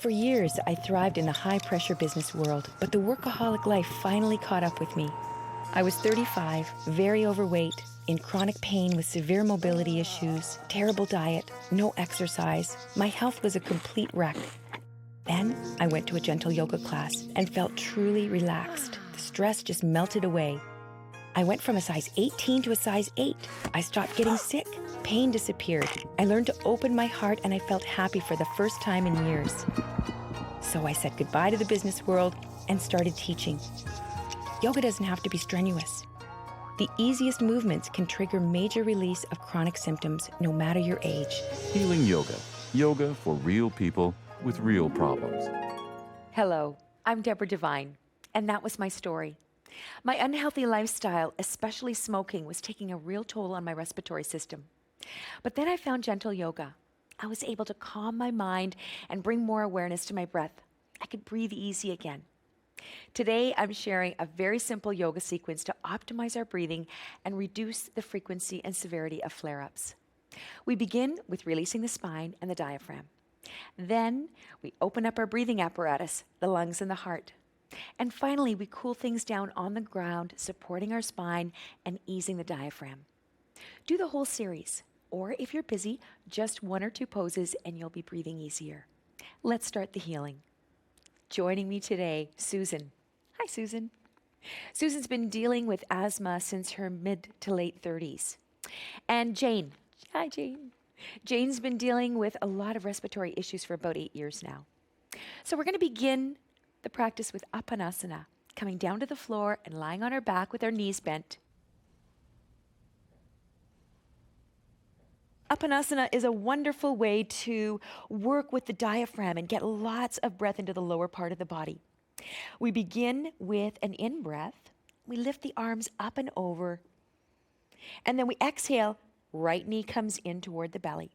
For years, I thrived in the high-pressure business world, but the workaholic life finally caught up with me. I was 35, very overweight, in chronic pain with severe mobility issues, terrible diet, no exercise. My health was a complete wreck. Then I went to a gentle yoga class and felt truly relaxed. The stress just melted away. I went from a size 18 to a size 8. I stopped getting sick. Pain disappeared. I learned to open my heart and I felt happy for the first time in years. So I said goodbye to the business world and started teaching. Yoga doesn't have to be strenuous. The easiest movements can trigger major release of chronic symptoms, no matter your age. Healing Yoga. Yoga for real people with real problems. Hello, I'm Deborah Devine, and that was my story. My unhealthy lifestyle, especially smoking, was taking a real toll on my respiratory system. But then I found gentle yoga. I was able to calm my mind and bring more awareness to my breath. I could breathe easy again. Today, I'm sharing a very simple yoga sequence to optimize our breathing and reduce the frequency and severity of flare-ups. We begin with releasing the spine and the diaphragm. Then, we open up our breathing apparatus, the lungs and the heart. And finally, we cool things down on the ground, supporting our spine and easing the diaphragm. Do the whole series, or if you're busy, just 1 or 2 poses and you'll be breathing easier. Let's start the healing. Joining me today, Susan. Hi, Susan. Susan's been dealing with asthma since her mid to late 30s. And Jane. Hi, Jane. Jane's been dealing with a lot of respiratory issues for about 8 years now. So we're going to begin the practice with Apanasana, coming down to the floor and lying on our back with our knees bent. Apanasana is a wonderful way to work with the diaphragm and get lots of breath into the lower part of the body. We begin with an in-breath. We lift the arms up and over. And then we exhale, right knee comes in toward the belly.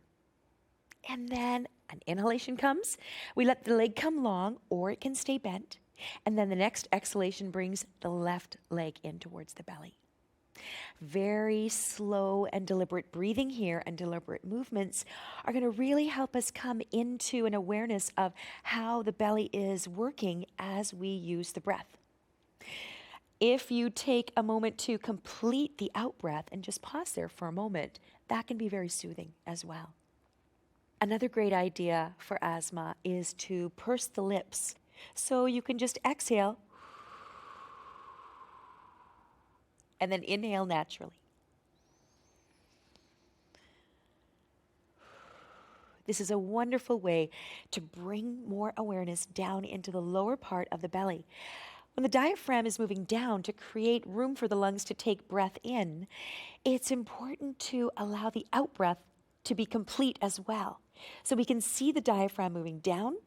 And then an inhalation comes. We let the leg come long, or it can stay bent. And then the next exhalation brings the left leg in towards the belly. Very slow and deliberate breathing here and deliberate movements are going to really help us come into an awareness of how the belly is working as we use the breath. If you take a moment to complete the out-breath and just pause there for a moment, that can be very soothing as well. Another great idea for asthma is to purse the lips. So you can just exhale and then inhale naturally. This is a wonderful way to bring more awareness down into the lower part of the belly. When the diaphragm is moving down to create room for the lungs to take breath in, it's important to allow the out-breath to be complete as well. So we can see the diaphragm moving down,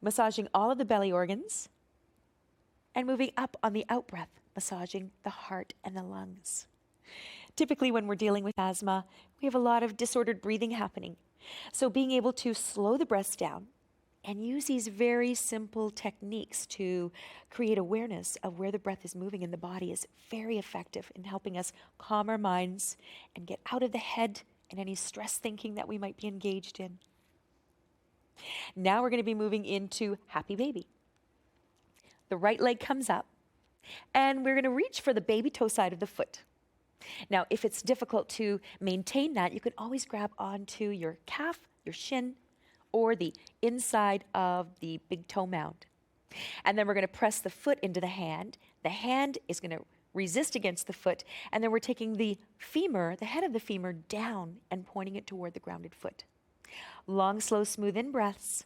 massaging all of the belly organs, and moving up on the out-breath, massaging the heart and the lungs. Typically, when we're dealing with asthma, we have a lot of disordered breathing happening. So being able to slow the breaths down and use these very simple techniques to create awareness of where the breath is moving in the body is very effective in helping us calm our minds and get out of the head and any stress thinking that we might be engaged in. Now we're going to be moving into Happy Baby. The right leg comes up, and we're going to reach for the baby toe side of the foot. Now, if it's difficult to maintain that, you can always grab onto your calf, your shin, or the inside of the big toe mound. And then we're going to press the foot into the hand. The hand is going to resist against the foot, and then we're taking the femur, the head of the femur, down and pointing it toward the grounded foot. Long, slow, smooth in-breaths,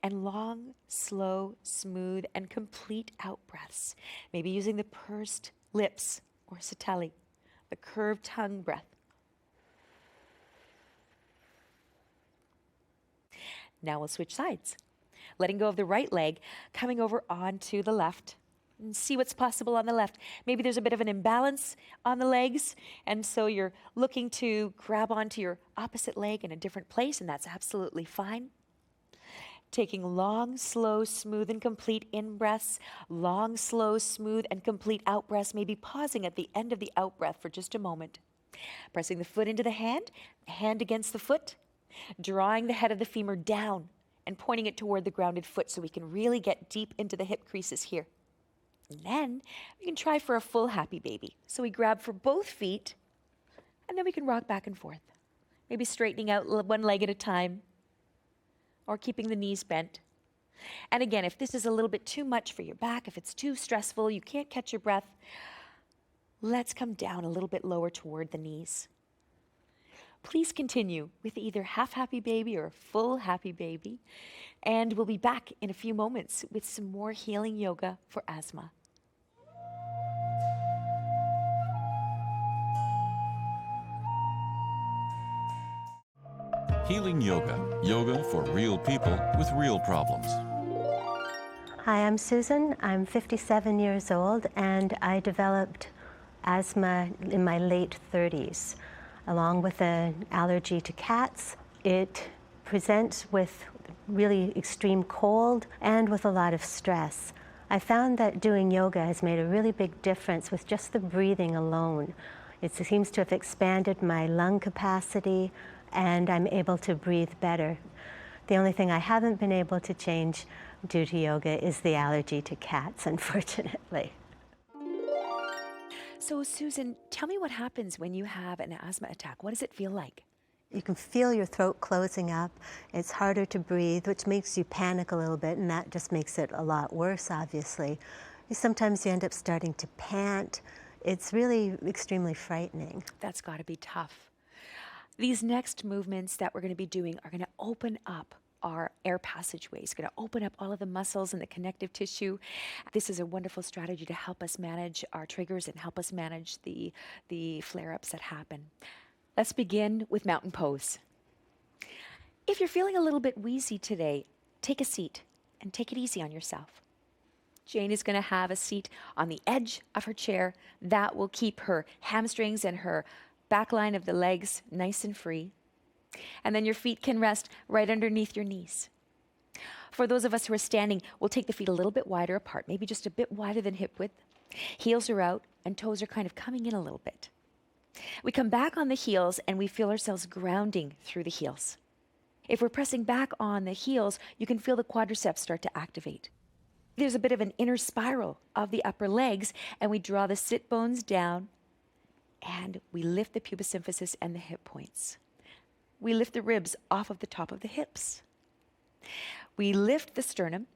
and long, slow, smooth, and complete out-breaths. Maybe using the pursed lips or satali, the curved tongue breath. Now we'll switch sides. Letting go of the right leg, coming over onto the left, and see what's possible on the left. Maybe there's a bit of an imbalance on the legs, and so you're looking to grab onto your opposite leg in a different place, and that's absolutely fine. Taking long, slow, smooth, and complete in-breaths, long, slow, smooth, and complete out-breaths, maybe pausing at the end of the out-breath for just a moment. Pressing the foot into the hand against the foot, drawing the head of the femur down and pointing it toward the grounded foot so we can really get deep into the hip creases here. And then we can try for a full happy baby. So we grab for both feet, and then we can rock back and forth. Maybe straightening out one leg at a time, or keeping the knees bent. And again, if this is a little bit too much for your back, if it's too stressful, you can't catch your breath, let's come down a little bit lower toward the knees. Please continue with either half happy baby or full happy baby. And we'll be back in a few moments with some more healing yoga for asthma. Healing Yoga. Yoga for real people with real problems. Hi, I'm Susan. I'm 57 years old, and I developed asthma in my late 30s, along with an allergy to cats. It presents with really extreme cold and with a lot of stress. I found that doing yoga has made a really big difference with just the breathing alone. It seems to have expanded my lung capacity, and I'm able to breathe better. The only thing I haven't been able to change due to yoga is the allergy to cats, unfortunately. So Susan, tell me what happens when you have an asthma attack. What does it feel like? You can feel your throat closing up. It's harder to breathe, which makes you panic a little bit, and that just makes it a lot worse, obviously. Sometimes you end up starting to pant. It's really extremely frightening. That's got to be tough. These next movements that we're going to be doing are going to open up our air passageways, going to open up all of the muscles and the connective tissue. This is a wonderful strategy to help us manage our triggers and help us manage the flare-ups that happen. Let's begin with mountain pose. If you're feeling a little bit wheezy today, take a seat and take it easy on yourself. Jane is going to have a seat on the edge of her chair. That will keep her hamstrings and her back line of the legs nice and free. And then your feet can rest right underneath your knees. For those of us who are standing, we'll take the feet a little bit wider apart, maybe just a bit wider than hip width. Heels are out and toes are kind of coming in a little bit. We come back on the heels and we feel ourselves grounding through the heels. If we're pressing back on the heels, you can feel the quadriceps start to activate. There's a bit of an inner spiral of the upper legs, and we draw the sit bones down and we lift the pubis symphysis and the hip points. We lift the ribs off of the top of the hips. We lift the sternum,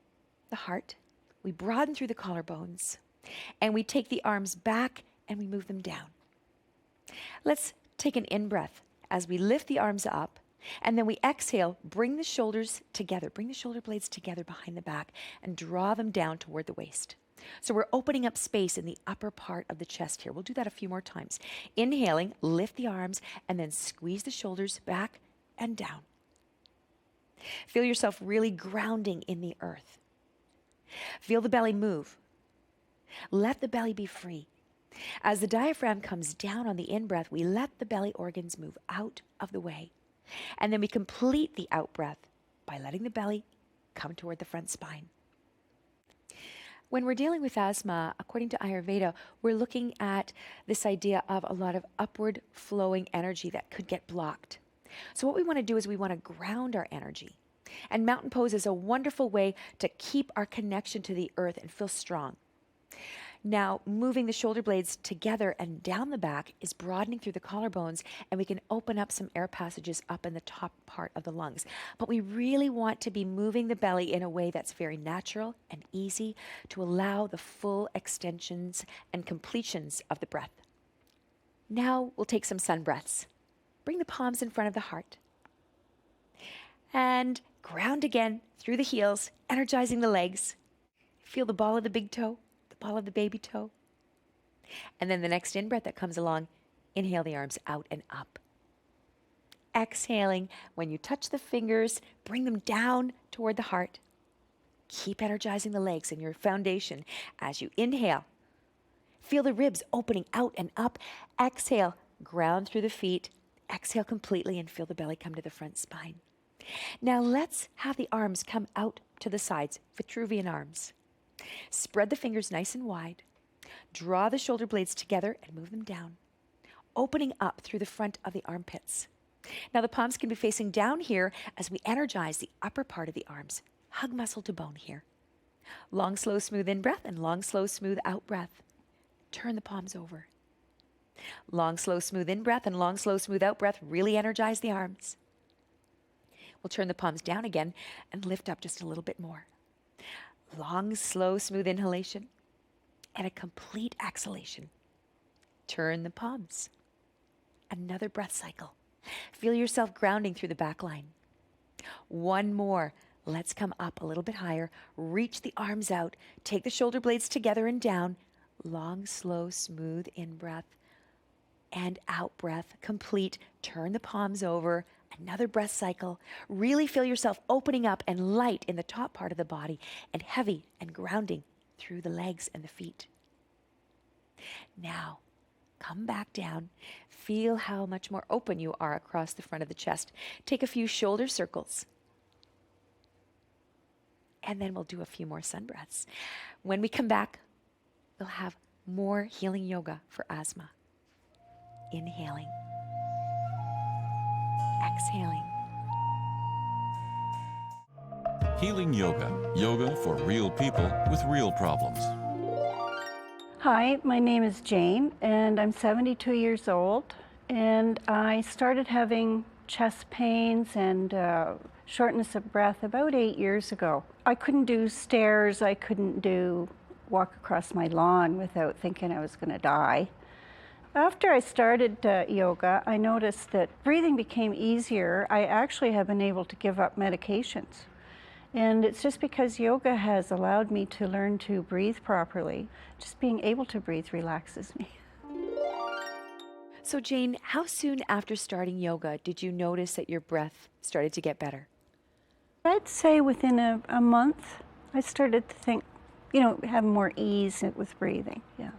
the heart. We broaden through the collarbones. And we take the arms back and we move them down. Let's take an in-breath as we lift the arms up. And then we exhale, bring the shoulders together. Bring the shoulder blades together behind the back and draw them down toward the waist. So we're opening up space in the upper part of the chest here. We'll do that a few more times. Inhaling, lift the arms, and then squeeze the shoulders back and down. Feel yourself really grounding in the earth. Feel the belly move. Let the belly be free. As the diaphragm comes down on the in-breath, we let the belly organs move out of the way. And then we complete the out-breath by letting the belly come toward the front spine. When we're dealing with asthma, according to Ayurveda, we're looking at this idea of a lot of upward flowing energy that could get blocked. So what we want to do is we want to ground our energy. And mountain pose is a wonderful way to keep our connection to the earth and feel strong. Now, moving the shoulder blades together and down the back is broadening through the collarbones, and we can open up some air passages up in the top part of the lungs. But we really want to be moving the belly in a way that's very natural and easy to allow the full extensions and completions of the breath. Now we'll take some sun breaths. Bring the palms in front of the heart. And ground again through the heels, energizing the legs. Feel the ball of the big toe, the ball of the baby toe. And then the next in-breath that comes along, inhale the arms out and up. Exhaling, when you touch the fingers, bring them down toward the heart. Keep energizing the legs and your foundation as you inhale. Feel the ribs opening out and up. Exhale, ground through the feet. Exhale completely and feel the belly come to the front spine. Now let's have the arms come out to the sides, Vitruvian arms. Spread the fingers nice and wide. Draw the shoulder blades together and move them down, opening up through the front of the armpits. Now the palms can be facing down here as we energize the upper part of the arms. Hug muscle to bone here. Long, slow, smooth in breath and long, slow, smooth out breath. Turn the palms over. Long, slow, smooth in breath and long, slow, smooth out breath. Really energize the arms. We'll turn the palms down again and lift up just a little bit more. Long, slow, smooth inhalation and a complete exhalation. Turn the palms. Another breath cycle. Feel yourself grounding through the back line. One more. Let's come up a little bit higher. Reach the arms out. Take the shoulder blades together and down. Long, slow, smooth in breath and out breath. Complete. Turn the palms over. Another breath cycle. Really feel yourself opening up and light in the top part of the body and heavy and grounding through the legs and the feet. Now, come back down. Feel how much more open you are across the front of the chest. Take a few shoulder circles. And then we'll do a few more sun breaths. When we come back, we'll have more healing yoga for asthma. Inhaling. Exhaling. Healing Yoga. Yoga for real people with real problems. Hi, my name is Jane, and I'm 72 years old, and I started having chest pains and shortness of breath about 8 years ago. I couldn't do stairs, I couldn't walk across my lawn without thinking I was going to die. After I started yoga, I noticed that breathing became easier. I actually have been able to give up medications. And it's just because yoga has allowed me to learn to breathe properly. Just being able to breathe relaxes me. So Jane, how soon after starting yoga did you notice that your breath started to get better? I'd say within a month, I started to think, have more ease with breathing, yeah.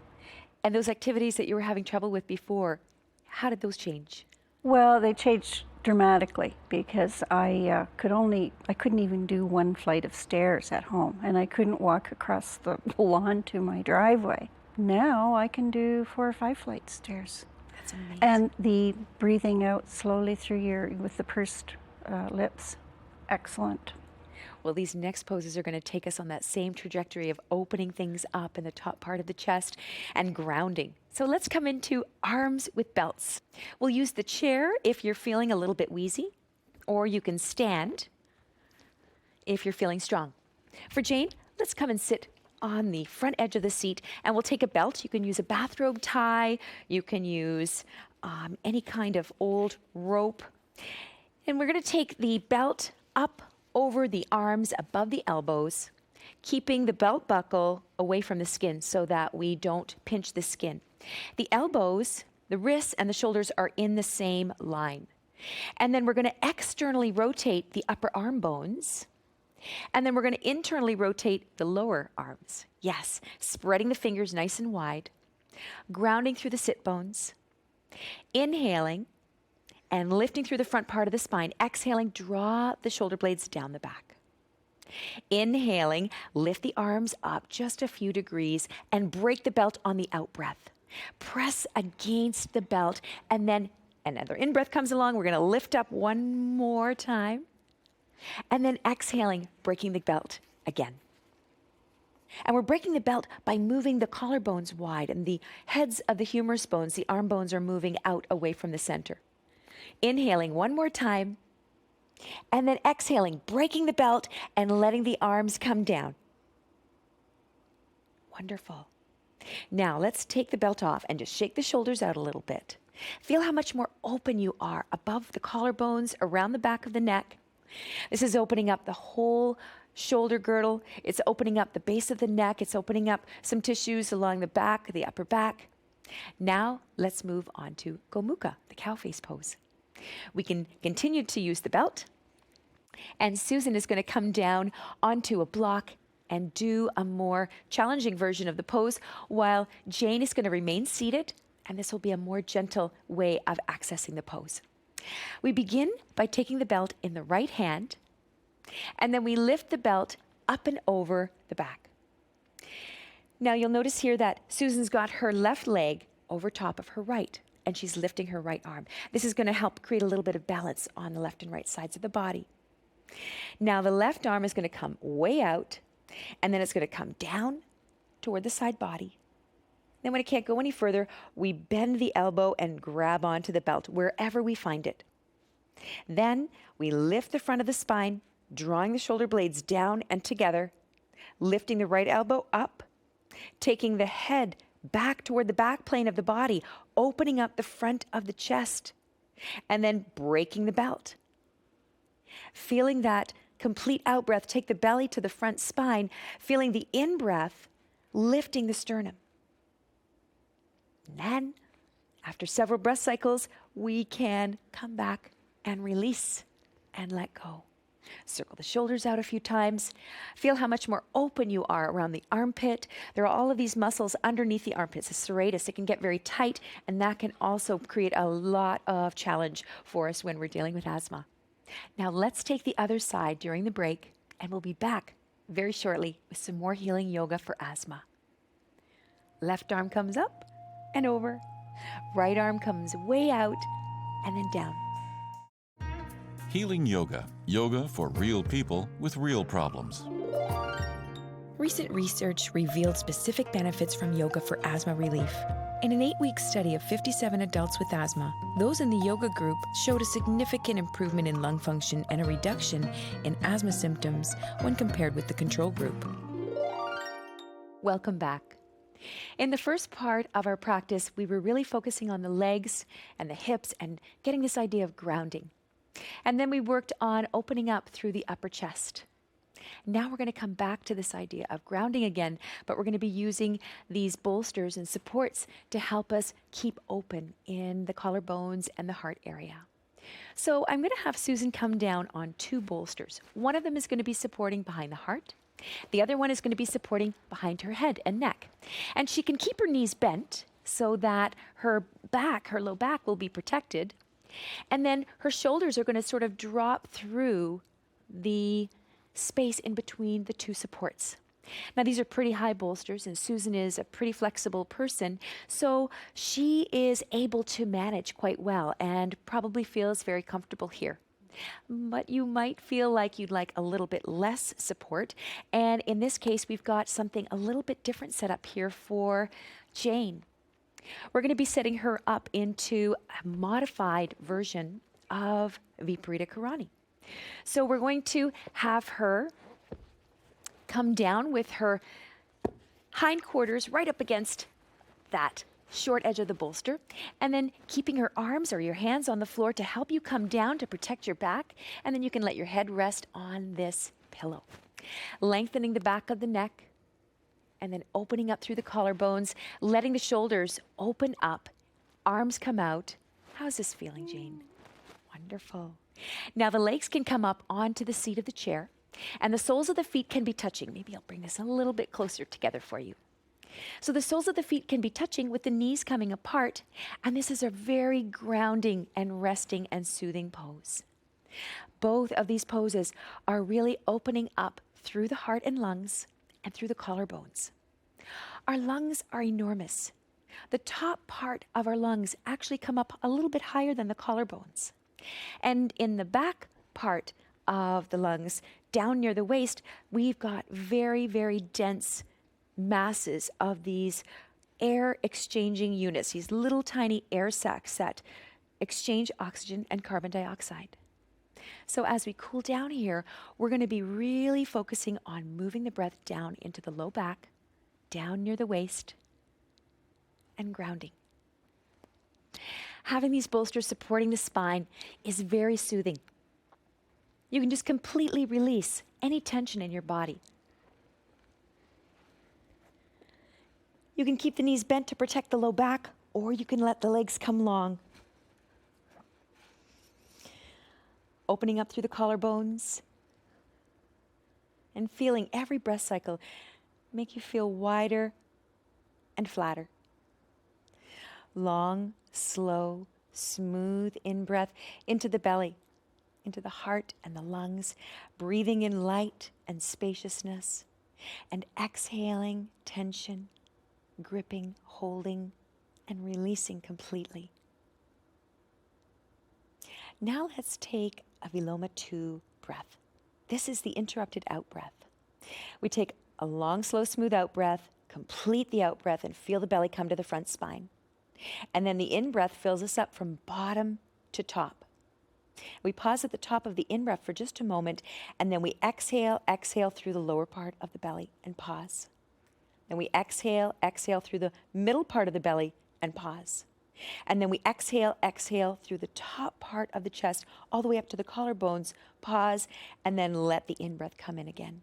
And those activities that you were having trouble with before, how did those change? Well, they changed dramatically because I couldn't even do one flight of stairs at home, and I couldn't walk across the lawn to my driveway. Now I can do 4 or 5 flights of stairs. That's amazing. And the breathing out slowly with the pursed lips, excellent. Well, these next poses are going to take us on that same trajectory of opening things up in the top part of the chest and grounding. So let's come into arms with belts. We'll use the chair if you're feeling a little bit wheezy, or you can stand if you're feeling strong. For Jane, let's come and sit on the front edge of the seat, and we'll take a belt. You can use a bathrobe tie. You can use any kind of old rope. And we're going to take the belt up over the arms above the elbows, keeping the belt buckle away from the skin so that we don't pinch the skin. The elbows, the wrists, and the shoulders are in the same line. And then we're going to externally rotate the upper arm bones. And then we're going to internally rotate the lower arms. Yes, spreading the fingers nice and wide, grounding through the sit bones, inhaling, and lifting through the front part of the spine. Exhaling, draw the shoulder blades down the back. Inhaling, lift the arms up just a few degrees and break the belt on the out breath. Press against the belt, and then another in-breath comes along. We're going to lift up one more time. And then exhaling, breaking the belt again. And we're breaking the belt by moving the collarbones wide, and the heads of the humerus bones, the arm bones, are moving out away from the center. Inhaling one more time, and then exhaling, breaking the belt and letting the arms come down. Wonderful. Now let's take the belt off and just shake the shoulders out a little bit. Feel how much more open you are above the collarbones, around the back of the neck. This is opening up the whole shoulder girdle. It's opening up the base of the neck. It's opening up some tissues along the back, the upper back. Now let's move on to Gomukha, the cow face pose. We can continue to use the belt, and Susan is going to come down onto a block and do a more challenging version of the pose, while Jane is going to remain seated, and this will be a more gentle way of accessing the pose. We begin by taking the belt in the right hand, and then we lift the belt up and over the back. Now you'll notice here that Susan's got her left leg over top of her right. and she's lifting her right arm. This is going to help create a little bit of balance on the left and right sides of the body. Now the left arm is going to come way out, and then it's going to come down toward the side body. Then when it can't go any further, we bend the elbow and grab onto the belt wherever we find it. Then we lift the front of the spine, drawing the shoulder blades down and together, lifting the right elbow up, taking the head back toward the back plane of the body, opening up the front of the chest, and then breaking the belt. Feeling that complete out-breath, take the belly to the front spine, feeling the in-breath, lifting the sternum. And then, after several breath cycles, we can come back and release and let go. Circle the shoulders out a few times. Feel how much more open you are around the armpit. There are all of these muscles underneath the armpits, the serratus. It can get very tight, and that can also create a lot of challenge for us when we're dealing with asthma. Now let's take the other side during the break, and we'll be back very shortly with some more healing yoga for asthma. Left arm comes up and over. Right arm comes way out and then down. Healing yoga. Yoga for real people with real problems. Recent research revealed specific benefits from yoga for asthma relief. In an 8-week study of 57 adults with asthma, those in the yoga group showed a significant improvement in lung function and a reduction in asthma symptoms when compared with the control group. Welcome back. In the first part of our practice, we were really focusing on the legs and the hips and getting this idea of grounding. And then we worked on opening up through the upper chest. Now we're going to come back to this idea of grounding again, but we're going to be using these bolsters and supports to help us keep open in the collarbones and the heart area. So I'm going to have Susan come down on 2 bolsters. One of them is going to be supporting behind the heart. The other one is going to be supporting behind her head and neck. And she can keep her knees bent so that her back, her low back, will be protected. And then her shoulders are going to sort of drop through the space in between the 2 supports. Now these are pretty high bolsters, and Susan is a pretty flexible person, so she is able to manage quite well and probably feels very comfortable here. But you might feel like you'd like a little bit less support, and in this case we've got something a little bit different set up here for Jane. We're going to be setting her up into a modified version of Viparita Karani. So we're going to have her come down with her hindquarters right up against that short edge of the bolster, and then keeping her arms or your hands on the floor to help you come down to protect your back, and then you can let your head rest on this pillow. Lengthening the back of the neck, and then opening up through the collarbones, letting the shoulders open up, arms come out. How's this feeling, Jane? Wonderful. Now the legs can come up onto the seat of the chair, and the soles of the feet can be touching. Maybe I'll bring this a little bit closer together for you. So the soles of the feet can be touching with the knees coming apart, and this is a very grounding and resting and soothing pose. Both of these poses are really opening up through the heart and lungs and through the collarbones. Our lungs are enormous. The top part of our lungs actually come up a little bit higher than the collarbones. And in the back part of the lungs, down near the waist, we've got very, very dense masses of these air exchanging units, these little tiny air sacs that exchange oxygen and carbon dioxide. So as we cool down here, we're going to be really focusing on moving the breath down into the low back, down near the waist, and grounding. Having these bolsters supporting the spine is very soothing. You can just completely release any tension in your body. You can keep the knees bent to protect the low back, or you can let the legs come long. Opening up through the collarbones and feeling every breath cycle make you feel wider and flatter. Long, slow, smooth in-breath into the belly, into the heart and the lungs, breathing in light and spaciousness, and exhaling tension, gripping, holding, and releasing completely. Now let's take a Viloma 2 breath. This is the interrupted out breath. We take a long, slow, smooth out breath, complete the out breath, and feel the belly come to the front spine. And then the in breath fills us up from bottom to top. We pause at the top of the in breath for just a moment, and then we exhale through the lower part of the belly and pause. Then we exhale through the middle part of the belly and pause. And then we exhale through the top part of the chest, all the way up to the collarbones, pause, and then let the in-breath come in again.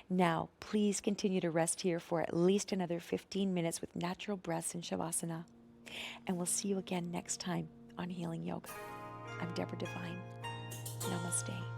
Now, please continue to rest here for at least another 15 minutes with natural breaths in Shavasana. And we'll see you again next time on Healing Yoga. I'm Deborah Devine. Namaste.